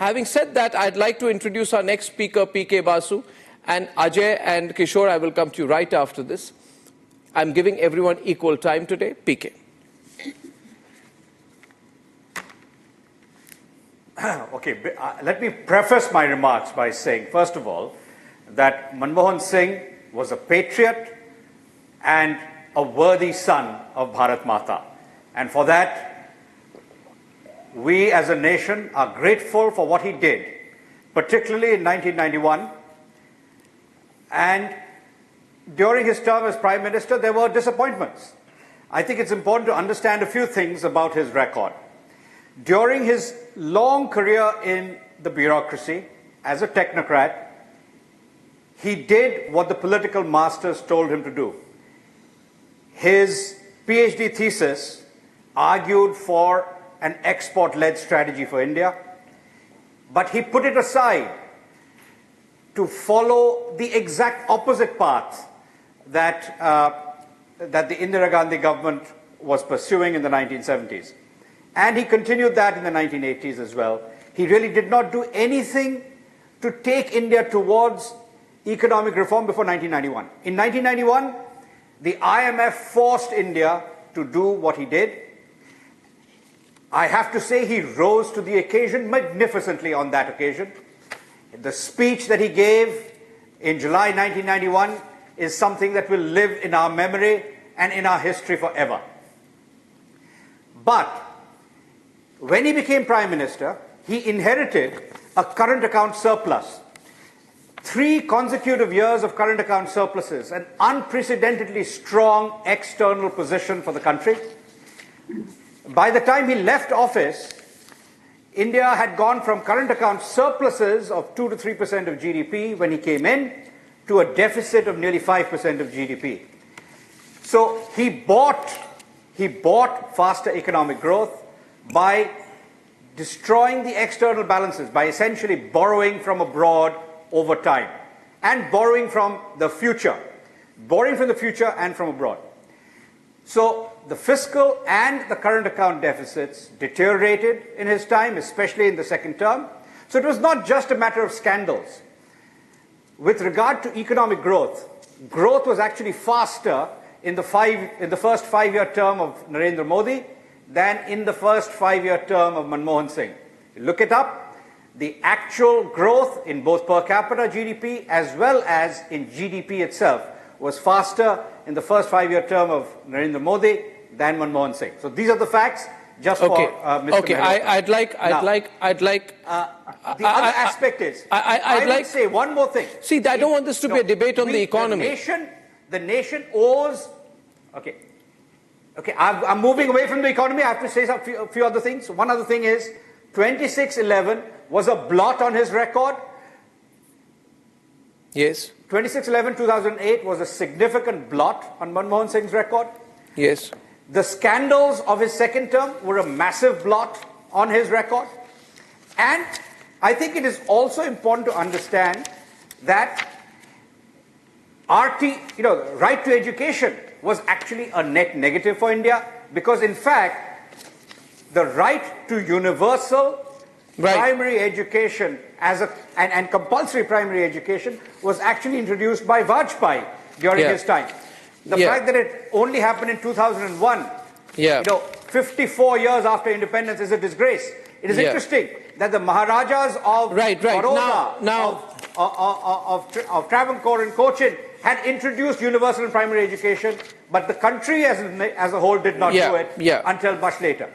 Having said that, I'd like to introduce our next speaker, PK Basu, and Ajay and Kishore, I will come to you right after this. I'm giving everyone equal time today. PK. Okay, let me preface my remarks by saying, first of all, that Manmohan Singh was a patriot and a worthy son of Bharat Mata. And for that, we as a nation are grateful for what he did, particularly in 1991. And during his term as Prime Minister, there were disappointments. I think it's important to understand a few things about his record. During his long career in the bureaucracy as a technocrat, he did what the political masters told him to do. His PhD thesis argued for an export-led strategy for India, but he put it aside to follow the exact opposite path that the Indira Gandhi government was pursuing in the 1970s. And he continued that in the 1980s as well. He really did not do anything to take India towards economic reform before 1991. In 1991, the IMF forced India to do what he did. I have to say he rose to the occasion magnificently on that occasion. The speech that he gave in July 1991 is something that will live in our memory and in our history forever. But when he became Prime Minister, he inherited a current account surplus. 3 consecutive years of current account surpluses, an unprecedentedly strong external position for the country. By the time he left office, India had gone from current account surpluses of 2 to 3% of GDP when he came in to a deficit of nearly 5% of GDP. So he bought faster economic growth by destroying the external balances, by essentially borrowing from abroad over time and borrowing from the future and from abroad. So the fiscal and the current account deficits deteriorated in his time, especially in the second term. So it was not just a matter of scandals. With regard to economic growth, growth was actually faster in the first 5-year term of Narendra Modi than in the first 5-year term of Manmohan Singh. Look it up. The actual growth in both per capita GDP as well as in GDP itself was faster in the first 5-year term of Narendra Modi than Manmohan Singh. So these are the facts. Just okay. For Mr. Okay, I'd like. The other aspect is, I'd like to say one more thing. See, I don't want this to be a debate on the economy. The nation owes. Okay, I'm moving away from the economy. I have to say a few other things. One other thing is, 2611 was a blot on his record. Yes. 2611-2008 was a significant blot on Manmohan Singh's record. Yes. The scandals of his second term were a massive blot on his record. And I think it is also important to understand that right to education was actually a net negative for India, because in fact, the right to universal primary education and compulsory primary education was actually introduced by Vajpayee during his time. The fact that it only happened in 2001, 54 years after independence, is a disgrace. It is interesting that the Maharajas of Baroda, of Travancore and Cochin had introduced universal and primary education, but the country as a whole did not do it until much later.